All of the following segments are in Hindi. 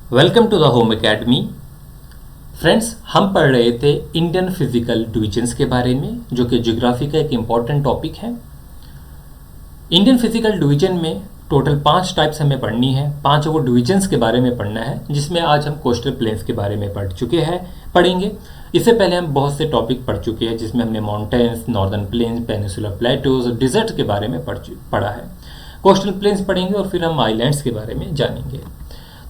Welcome to the home academy. Friends, हम पढ़ रहे थे इंडियन फिजिकल डिवीजन्स के बारे में, जो कि ज्योग्राफी का एक इम्पॉर्टेंट टॉपिक है। इंडियन फिजिकल डिवीजन में टोटल 5 टाइप्स हमें पढ़नी है, 5 वो डिवीजन्स के बारे में पढ़ना है, जिसमें आज हम कोस्टल प्लेन्स के बारे में पढ़ेंगे। इससे पहले हम बहुत से टॉपिक पढ़ चुके हैं, जिसमें हमने mountains, northern plains, peninsular Plato's और डिजर्ट के बारे में पढ़ा है। कोस्टल प्लेन्स पढ़ेंगे और फिर हम आइलैंड्स के बारे में जानेंगे।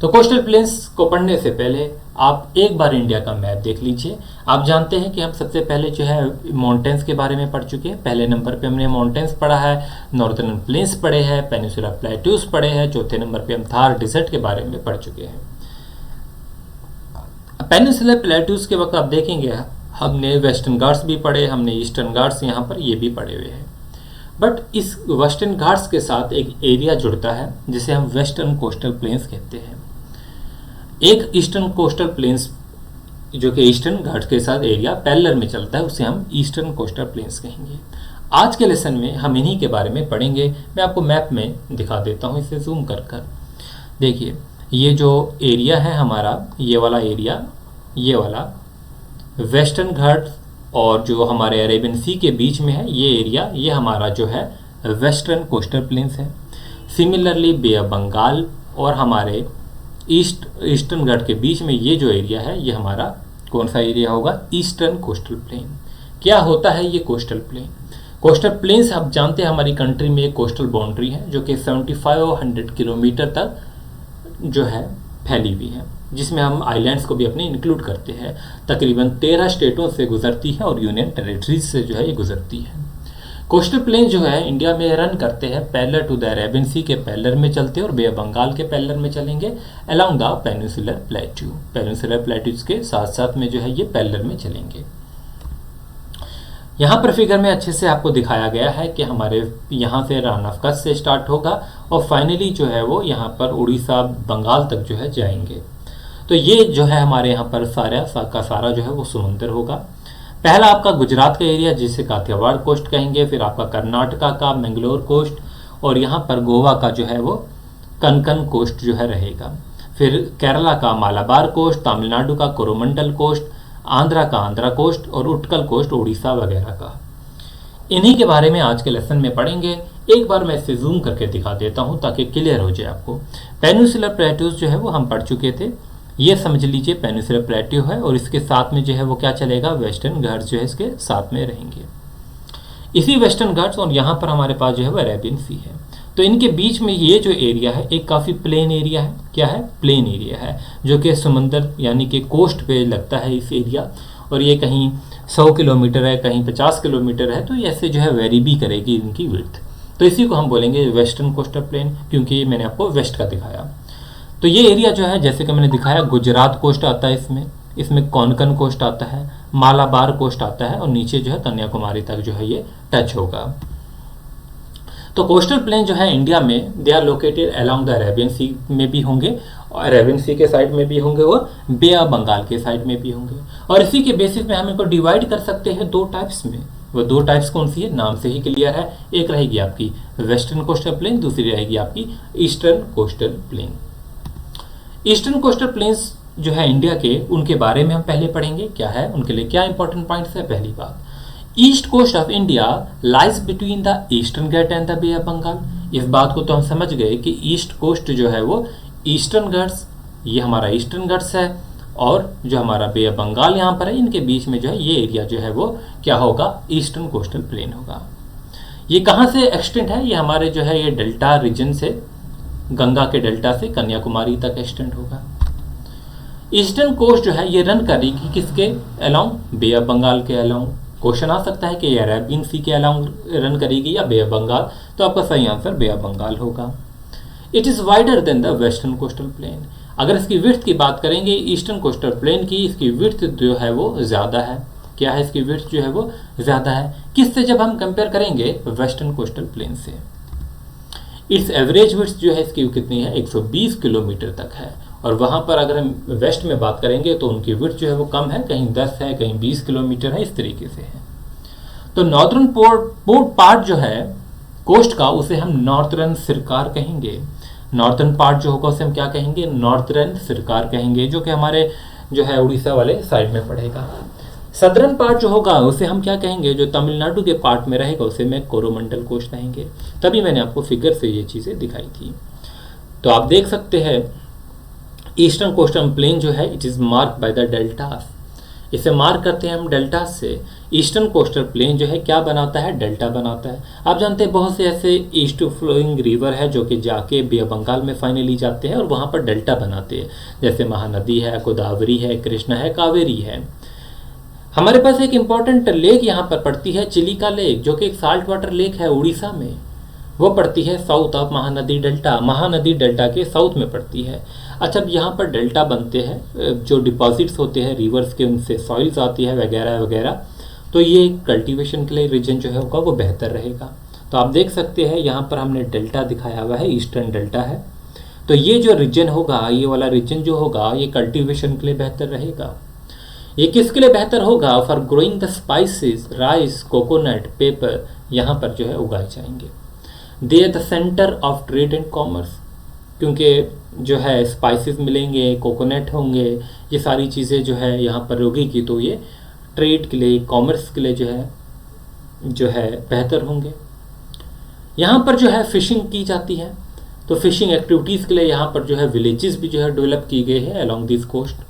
तो कोस्टल प्लेन्स को पढ़ने से पहले आप एक बार इंडिया का मैप देख लीजिए। आप जानते हैं कि हम सबसे पहले जो है माउंटेन्स के बारे में पढ़ चुके हैं। पहले नंबर पे हमने माउंटेन्स पढ़ा है, नॉर्दर्न प्लेन्स पढ़े हैं, पेनिनसुलर प्लेटूज पढ़े हैं। चौथे नंबर पे हम थार डिजर्ट के बारे में पढ़ चुके हैं। पेनिनसुलर प्लेटूज के वक्त आप देखेंगे हमने वेस्टर्न घाट्स भी पढ़े, हमने ईस्टर्न घाट्स यहाँ पर ये भी पढ़े हुए हैं। बट इस वेस्टर्न घाट्स के साथ एक एरिया जुड़ता है जिसे हम वेस्टर्न कोस्टल प्लेन्स कहते हैं। एक ईस्टर्न कोस्टल प्लेन्स जो कि ईस्टर्न घाट्स के साथ एरिया पैरेलल में चलता है, उसे हम ईस्टर्न कोस्टल प्लेन्स कहेंगे। आज के लेसन में हम इन्हीं के बारे में पढ़ेंगे। मैं आपको मैप में दिखा देता हूँ, इसे जूम कर देखिए। ये जो एरिया है हमारा, ये वाला एरिया, ये वाला वेस्टर्न घाट और जो हमारे अरेबियन सी के बीच में है ये एरिया, ये हमारा जो है वेस्टर्न कोस्टल प्लेन्स है। सिमिलरली बे ऑफ बंगाल और हमारे ईस्टर्न घाट के बीच में ये जो एरिया है, ये हमारा कौन सा एरिया होगा? Eastern coastal plain. क्या होता है ये कोस्टल प्लेन? कोस्टल प्लेन्स आप जानते हैं हमारी कंट्री में एक कोस्टल बाउंड्री है जो कि 75 और 100 किलोमीटर तक जो है फैली हुई है, जिसमें हम आइलैंड्स को भी अपने इंक्लूड करते हैं। तकरीबन 13 स्टेटों से गुजरती है और यूनियन टेरिटरीज से जो है ये गुजरती है। कोस्टल प्लेन जो है इंडिया में रन करते हैं पैरेलल टू द अरेबियन सी के पैरेलल में चलते हैं और बे ऑफ बंगाल के पैरेलल में चलेंगे along the peninsular plateau. Peninsular plateaus के साथ साथ में जो है ये पैरेलल में चलेंगे। यहाँ पर फिगर में अच्छे से आपको दिखाया गया है कि हमारे यहाँ से रान ऑफ कच्छ से स्टार्ट होगा और फाइनली जो है वो यहाँ पर उड़ीसा बंगाल तक जो है जाएंगे। तो ये जो है हमारे यहाँ पर सारा जो है वो समुंदर होगा। पहला आपका गुजरात का एरिया जिसे काठियावाड़ कोस्ट कहेंगे, फिर आपका कर्नाटका का मैंगलोर कोस्ट और यहाँ पर गोवा का जो है वो कनकन कोस्ट जो है रहेगा। फिर केरला का मालाबार कोस्ट, तमिलनाडु का कोरोमंडल कोस्ट, आंध्रा का आंध्रा कोस्ट और उत्कल कोस्ट उड़ीसा वगैरह का। इन्हीं के बारे में आज के लेसन में पढ़ेंगे। एक बार मैं इसे जूम करके दिखा देता हूँ ताकि क्लियर हो जाए आपको। पेनिनसुलर प्लेटूज जो है वो हम पढ़ चुके थे। ये समझ लीजिए पेनिनसुलर प्लेट्यू है और इसके साथ में जो है वो क्या चलेगा? वेस्टर्न घाट्स जो है इसके साथ में रहेंगे। इसी वेस्टर्न घाट्स और यहाँ पर हमारे पास जो है वो अरेबियन सी है। तो इनके बीच में ये जो एरिया है एक काफ़ी प्लेन एरिया है। क्या है? प्लेन एरिया है, जो कि समंदर यानी कि कोस्ट पे लगता है इस एरिया। और ये कहीं 100 किलोमीटर है, कहीं 50 किलोमीटर है, तो ऐसे जो है वेरी भी करेगी इनकी विड्थ। तो इसी को हम बोलेंगे वेस्टर्न कोस्टल प्लेन, क्योंकि मैंने आपको वेस्ट का दिखाया। तो ये एरिया जो है जैसे कि मैंने दिखाया, गुजरात कोस्ट आता है, इसमें कोंकण कोस्ट आता है, मालाबार कोस्ट आता है और नीचे जो है कन्याकुमारी तक जो है ये टच होगा। तो कोस्टल प्लेन जो है इंडिया में they are located along the Arabian sea में भी होंगे और अरेबियन सी के साइड में भी होंगे और बे ऑफ बंगाल के साइड में भी होंगे। और इसी के बेसिस में हम इनको डिवाइड कर सकते हैं 2 टाइप्स में। वो 2 टाइप्स कौन सी है? नाम से ही क्लियर है। एक रहेगी आपकी वेस्टर्न कोस्टल प्लेन, दूसरी रहेगी आपकी eastern coastal plain. Eastern coastal planes जो है इंडिया के, उनके बारे में हम पहले पढ़ेंगे। क्या है उनके लिए, क्या इंपॉर्टेंट पॉइंट्स है? पहली बात, east coast of India lies between the eastern Ghat and the bay of Bengal. इस बात को तो हम समझ गए कि ईस्ट कोस्ट जो है वो ईस्टर्न घाट्स, ये हमारा ईस्टर्न घाट्स है और जो हमारा बे ऑफ बंगाल यहाँ पर है, इनके बीच में जो है ये एरिया जो है वो क्या होगा? ईस्टर्न कोस्टल प्लेन होगा। ये कहाँ से एक्सटेंड है? ये हमारे जो है ये डेल्टा रीजन से, गंगा के डेल्टा से कन्याकुमारी तक एक्सटेंड होगा। ईस्टर्न कोस्ट जो है ये रन करेगी किसके अलोंग? बे ऑफ बंगाल के अलोंग। क्वेश्चन आ सकता है कि ये अरेबियन सी के अलोंग रन करेगी या बे ऑफ बंगाल, तो आपका सही आंसर बे ऑफ बंगाल होगा। It is wider than the western coastal plane. अगर इसकी विड्थ की बात करेंगे ईस्टर्न कोस्टल प्लेन की, इसकी विड्थ जो है वो ज़्यादा है। क्या है? इसकी विड्थ जो है वो ज़्यादा है। किससे जब हम कंपेयर करेंगे? वेस्टर्न कोस्टल प्लेन से। इट्स एवरेज विड्थ जो है इसकी कितनी है? 120 किलोमीटर तक है। और वहाँ पर अगर हम वेस्ट में बात करेंगे तो उनकी विड्थ जो है वो कम है, कहीं 10 है, कहीं 20 किलोमीटर है, इस तरीके से है। तो नॉर्दर्न पार्ट जो है कोस्ट का, उसे हम नॉर्थर्न सिरकार कहेंगे। नॉर्थर्न पार्ट जो होगा उसे हम क्या कहेंगे, नॉर्थर्न सरकार कहेंगे, जो कि हमारे जो है उड़ीसा वाले साइड में पड़ेगा। सदर्न पार्ट जो होगा उसे हम क्या कहेंगे, जो तमिलनाडु के पार्ट में रहेगा उसे मैं कोरोमंडल कोस्ट कहेंगे। तभी मैंने आपको फिगर से ये चीज़ें दिखाई थी। तो आप देख सकते हैं ईस्टर्न कोस्टल प्लेन जो है it is mark by the deltas, इसे मार्क करते हैं हम डेल्टा से। ईस्टर्न कोस्टल प्लेन जो है क्या बनाता है, डेल्टा बनाता है। आप जानते हैं बहुत से ऐसे ईस्ट फ्लोइंग रिवर है जो कि जाके बे ऑफ बंगाल में फाइनली जाते हैं और वहाँ पर डेल्टा बनाते हैं, जैसे महानदी है, गोदावरी है, कृष्णा है, कावेरी है। हमारे पास एक इम्पॉर्टेंट लेक यहाँ पर पड़ती है, चिलिका लेक, जो कि एक साल्ट वाटर लेक है उड़ीसा में। वो पड़ती है south of Mahanadi delta, Mahanadi delta के साउथ में पड़ती है। अच्छा, अब यहाँ पर डेल्टा बनते हैं, जो डिपॉजिट्स होते हैं रिवर्स के, उनसे सॉइल्स आती है वगैरह वगैरह, तो ये कल्टीवेशन के लिए रीजन जो है होगा वो बेहतर रहेगा। तो आप देख सकते हैं यहाँ पर हमने डेल्टा दिखाया हुआ है, ईस्टर्न डेल्टा है। तो ये जो रीजन होगा, ये वाला रीजन जो होगा, ये कल्टीवेशन के लिए बेहतर रहेगा। ये किसके लिए बेहतर होगा, for growing the spices, rice, coconut, pepper, यहाँ पर जो है उगाए जाएंगे। They are the centre of trade and commerce, क्योंकि जो है स्पाइसेस मिलेंगे, कोकोनट होंगे, ये सारी चीज़ें जो है यहाँ पर होगी, तो ये ट्रेड के लिए, कॉमर्स के लिए जो है बेहतर होंगे। यहाँ पर जो है फिशिंग की जाती है, तो फिशिंग एक्टिविटीज़ के लिए यहाँ पर जो है विलेजेस भी जो है डेवलप की गए हैं अलोंग दिस कोस्ट।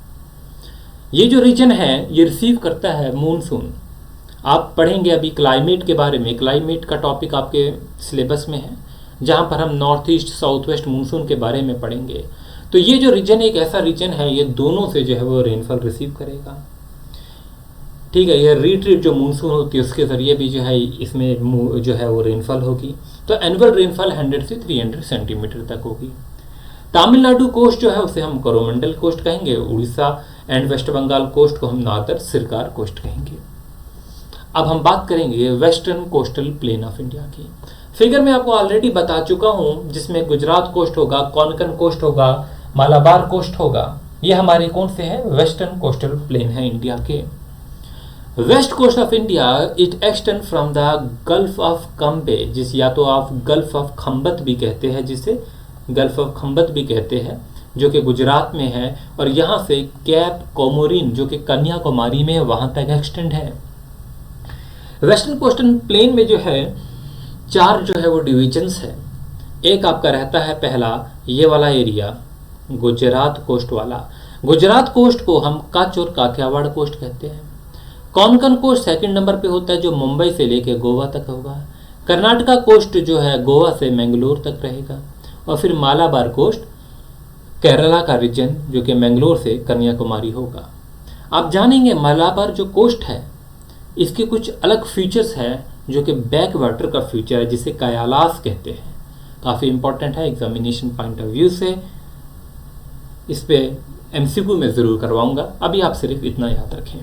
ये जो रीजन है ये रिसीव करता है मूनसून। आप पढ़ेंगे अभी क्लाइमेट के बारे में, क्लाइमेट का टॉपिक आपके सिलेबस में है, जहाँ पर हम north east south west monsoon के बारे में पढ़ेंगे। तो ये जो रीजन एक ऐसा रीजन है, ये दोनों से जो है वो रेनफॉल रिसीव करेगा। ठीक है, ये रिट्रीट जो मूनसून होती है उसके ज़रिए भी जो है इसमें जो है वो रेनफॉल होगी। तो एनुअल रेनफॉल 100 से 300 सेंटीमीटर तक होगी। तमिलनाडु कोस्ट जो है उसे हम कोरोमंडल कोस्ट कहेंगे, Orissa and west Bengal coast को हम नॉर्दर्न सरकार कोस्ट कहेंगे। अब हम बात करेंगे western coastal plane of India की। फिगर में आपको ऑलरेडी बता चुका हूं, जिसमें गुजरात कोस्ट होगा, कोंकण कोस्ट होगा, मालाबार कोस्ट होगा। ये हमारे कौन से हैं, वेस्टर्न कोस्टल प्लेन है इंडिया के। West coast of India it extend from the gulf of Cambay, जिस या तो आप गल्फ ऑफ खम्बत भी कहते हैं, जिसे गल्फ ऑफ खम्बत भी कहते हैं, जो कि गुजरात में है, और यहाँ से कैप कोमोरिन जो कि कन्याकुमारी में है वहाँ तक एक्सटेंड है। वेस्टर्न कोस्टल प्लेन में जो है 4 जो है वो डिविजन्स है। एक आपका रहता है पहला ये वाला एरिया, गुजरात कोस्ट वाला। गुजरात कोस्ट को हम कच्छ और काठियावाड़ कोस्ट कहते हैं। कोंकण कोस्ट सेकंड नंबर पे होता है, जो मुंबई से लेके गोवा तक होगा। कर्नाटका कोस्ट जो है गोवा से मैंगलोर तक रहेगा। और फिर मालाबार कोस्ट केरला का रीजन, जो कि मैंगलोर से कन्याकुमारी होगा। आप जानेंगे मालाबार जो कोस्ट है इसके कुछ अलग फीचर्स हैं, जो कि बैक वाटर का फीचर है, जिसे कयालास कहते हैं। काफ़ी इंपॉर्टेंट है एग्जामिनेशन पॉइंट ऑफ व्यू से। इस पे एमसीक्यू में ज़रूर करवाऊंगा, अभी आप सिर्फ इतना याद रखें।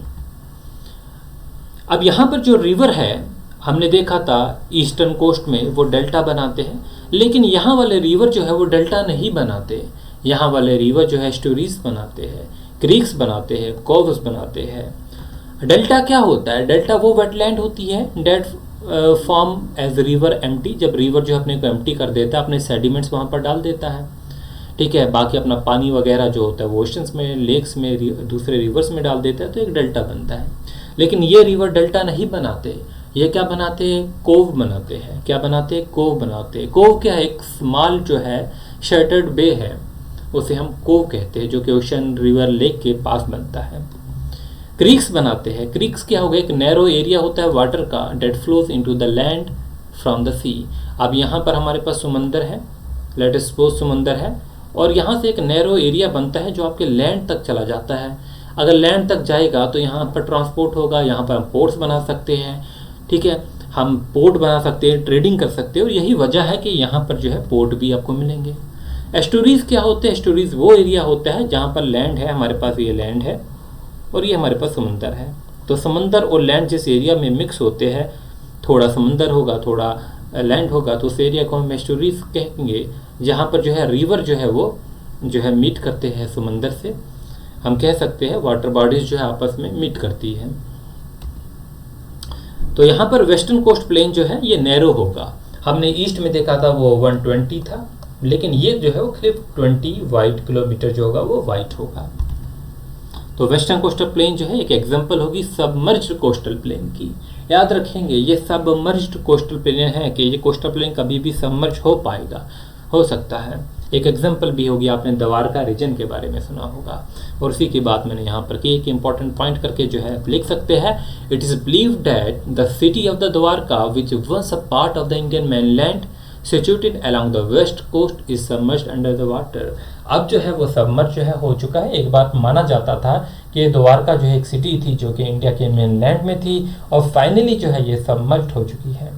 अब यहाँ पर जो रिवर है हमने देखा था ईस्टर्न कोस्ट में वो डेल्टा बनाते हैं, लेकिन यहाँ वाले रिवर जो है वो डेल्टा नहीं बनाते। यहाँ वाले रिवर जो है स्टोरीज बनाते हैं, क्रीक्स बनाते हैं, कोव्स बनाते हैं। डेल्टा क्या होता है, डेल्टा वो वेटलैंड होती है that form as river empty, जब रिवर जो अपने को एम्प्टी कर देता है, अपने सेडिमेंट्स वहाँ पर डाल देता है। ठीक है, बाकी अपना पानी वगैरह जो होता है वो ओशंस में, लेक्स में, दूसरे रिवर्स में डाल देता है, तो एक डेल्टा बनता है। लेकिन ये रिवर डेल्टा नहीं बनाते, ये क्या बनाते हैं, कोव बनाते हैं। क्या बनाते हैं, कोव बनाते हैं। कोव क्या है, एक स्मॉल जो है शेटर्ड बे है, उसे हम कोव कहते हैं, जो कि ओशन रिवर लेक के पास बनता है। क्रीक्स बनाते हैं। क्रीक्स क्या होगा, एक नैरो एरिया होता है वाटर का that flows into the land from the sea. अब यहाँ पर हमारे पास समंदर है, लेट अस सपोज समंदर है, और यहाँ से एक नैरो एरिया बनता है जो आपके लैंड तक चला जाता है। अगर लैंड तक जाएगा तो यहाँ पर ट्रांसपोर्ट होगा, यहाँ पर हम पोर्ट्स बना सकते हैं। ठीक है, हम पोर्ट बना सकते हैं, ट्रेडिंग कर सकते हैं, और यही वजह है कि यहाँ पर जो है पोर्ट भी आपको मिलेंगे। एस्टोरीज क्या होते हैं, एस्टोरीज वो एरिया होता है जहाँ पर लैंड है, हमारे पास ये लैंड है और ये हमारे पास समंदर है। तो समंदर और लैंड जिस एरिया में मिक्स होते हैं, थोड़ा समंदर होगा थोड़ा लैंड होगा, तो उस एरिया को हम एस्टोरीज कहेंगे। जहाँ पर जो है रिवर जो है वो जो है मीट करते हैं समंदर से, हम कह सकते हैं वाटर बॉडीज जो है आपस में मीट करती है। तो यहाँ पर वेस्टर्न कोस्ट प्लेन जो है ये नैरो होगा। हमने ईस्ट में देखा था वो 120 था, लेकिन ये जो है वो सिर्फ 20 वाइड किलोमीटर जो होगा वो वाइड होगा। तो वेस्टर्न कोस्टल प्लेन जो है एक एग्जांपल होगी सबमर्ज्ड कोस्टल प्लेन की। याद रखेंगे ये सबमर्ज्ड कोस्टल प्लेन है कि ये कोस्टल प्लेन कभी भी सबमर्ज हो पाएगा, हो सकता है। एक एग्जांपल भी होगी, आपने द्वारका रीजन के बारे में सुना होगा, और उसी की बात मैंने यहाँ पर की। एक इंपॉर्टेंट पॉइंट करके जो है लिख सकते हैं, it is believed that the city of the Dwarka which was a part of the Indian mainland situated along the west coast is submerged under the water। अब जो है वो सबमर्ज जो है हो चुका है। एक बात माना जाता था कि द्वारका जो है एक सिटी थी जो कि इंडिया के मेनलैंड में थी, और फाइनली जो है ये सबमर्ज हो चुकी है।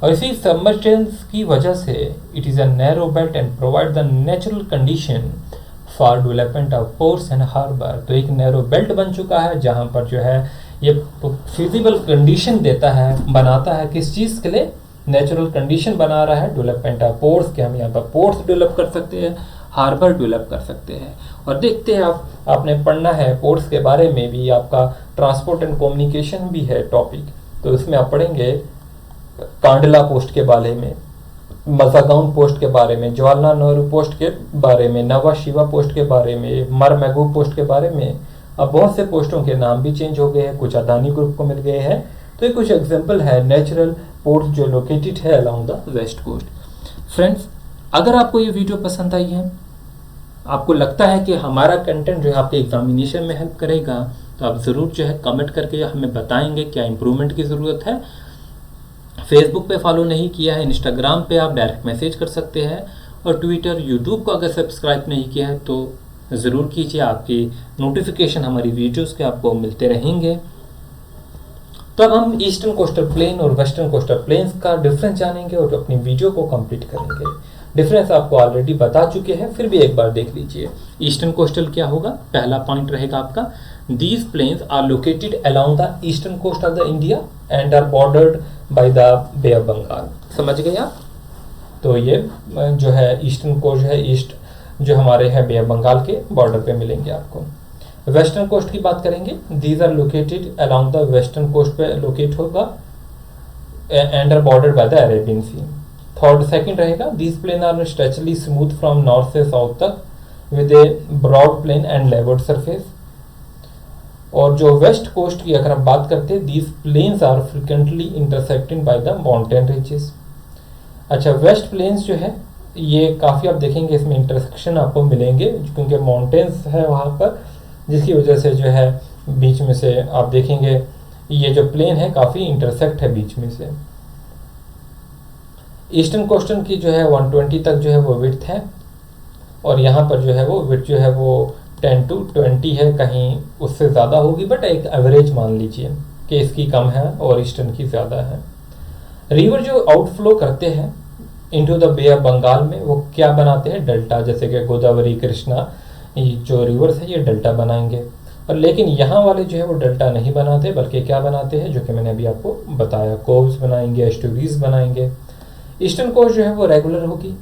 और इसी सबमर्जेंस की वजह से it is a narrow belt and provide the natural condition for development of ports and harbour. तो एक नैरो बेल्ट बन चुका है जहाँ पर जो है ये फिजिबल कंडीशन देता है, बनाता है किस चीज़ के लिए, नेचुरल कंडीशन बना रहा है डेवलपमेंट ऑफ पोर्ट्स के। हम यहाँ पर पोर्ट्स डेवलप कर सकते हैं, हार्बर डेवलप कर सकते हैं। और देखते हैं आपने पढ़ना है पोर्ट्स के बारे में भी, आपका ट्रांसपोर्ट एंड कम्युनिकेशन भी है टॉपिक, तो इसमें आप पढ़ेंगे कांडला पोस्ट के बारे में, मजागांव पोस्ट के बारे में, जवाहरलाल नेहरू पोस्ट के बारे में, नवा शिवा पोस्ट के बारे में, मरमेगू पोस्ट के बारे में। अब बहुत से पोस्टों के नाम भी चेंज हो गए हैं, कुछ अदानी ग्रुप को मिल गए हैं। तो ये कुछ एग्जांपल है नेचुरल पोर्ट जो लोकेटेड है along the west coast. Friends, अगर आपको ये वीडियो पसंद आई है, आपको लगता है कि हमारा कंटेंट जो है आपके एग्जामिनेशन में हेल्प करेगा, तो आप ज़रूर जो है कमेंट करके हमें बताएंगे क्या इम्प्रूवमेंट की ज़रूरत है। फेसबुक पे फॉलो नहीं किया है, इंस्टाग्राम पे आप डायरेक्ट मैसेज कर सकते हैं, और ट्विटर, यूट्यूब को अगर सब्सक्राइब नहीं किया है तो ज़रूर कीजिए। आपकी नोटिफिकेशन हमारी वीडियोस के आपको मिलते रहेंगे। तो अब हम ईस्टर्न कोस्टल प्लेन और वेस्टर्न कोस्टल प्लेन्स का डिफरेंस जानेंगे और अपनी वीडियो को कंप्लीट करेंगे। डिफरेंस आपको ऑलरेडी बता चुके हैं, फिर भी एक बार देख लीजिए। ईस्टर्न कोस्टल क्या होगा, पहला पॉइंट रहेगा आपका, these plains are located along the eastern coast of the India and are bordered by the bay of Bengal. समझ गए आप? तो ये जो है ईस्टर्न कोस्ट है, ईस्ट जो हमारे हैं बे ऑफ बंगाल के बॉर्डर पे मिलेंगे आपको। वेस्टर्न कोस्ट की बात करेंगे, these are located along the western coast पे लोकेट होगा and are bordered by the Arabian sea. Third second रहेगा, दीज प्लेन आर स्ट्रेचली स्मूथ फ्रॉम नॉर्थ से साउथ तक with a broad plain and levelled surface. और जो वेस्ट कोस्ट की अगर हम बात करते हैं, these plains are frequently intersected by the mountain ridges. अच्छा, वेस्ट प्लेन्स जो है ये काफ़ी आप देखेंगे इसमें इंटरसेक्शन आपको मिलेंगे, क्योंकि माउंटेन्स है वहाँ पर, जिसकी वजह से जो है बीच में से आप देखेंगे ये जो प्लेन है काफ़ी इंटरसेक्ट है बीच में से। ईस्टर्न कोस्टल की जो है 120 तक जो है वो विड्थ है, और यहाँ पर जो है वो विड्थ जो है वो 10 to 20 है, कहीं उससे ज़्यादा होगी, बट एक एवरेज मान लीजिए कि इसकी कम है और ईस्टर्न की ज़्यादा है। रिवर जो आउटफ्लो करते हैं into the bay of Bengal में, वो क्या बनाते हैं, डेल्टा, जैसे कि गोदावरी, कृष्णा, जो रिवर्स है ये डेल्टा बनाएंगे। और लेकिन यहाँ वाले जो है वो डेल्टा नहीं बनाते, बल्कि क्या बनाते हैं, जो कि मैंने अभी आपको बताया, कोव्स बनाएंगे, एस्टुरीज बनाएंगे। ईस्टर्न कोस्ट जो है वो रेगुलर होगी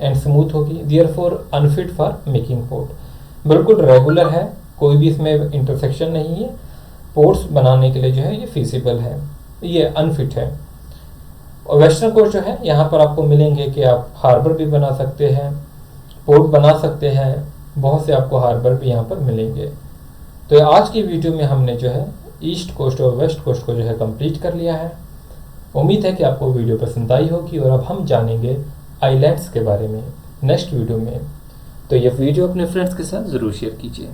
एंड स्मूथ होगी, therefore unfit for making port. बिल्कुल रेगुलर है, कोई भी इसमें इंटरसेक्शन नहीं है, पोर्ट्स बनाने के लिए जो है ये फिजिबल है, ये अनफिट है। और वेस्टर्न कोस्ट जो है यहाँ पर आपको मिलेंगे कि आप हार्बर भी बना सकते हैं, पोर्ट बना सकते हैं, बहुत से आपको हार्बर भी यहाँ पर मिलेंगे। तो आज की वीडियो में हमने जो है ईस्ट कोस्ट और वेस्ट कोस्ट को जो है कंप्लीट कर लिया है। उम्मीद है कि आपको वीडियो पसंद आई होगी, और अब हम जानेंगे आइलैंड्स के बारे में नेक्स्ट वीडियो में। तो ये वीडियो अपने फ्रेंड्स के साथ ज़रूर शेयर कीजिए।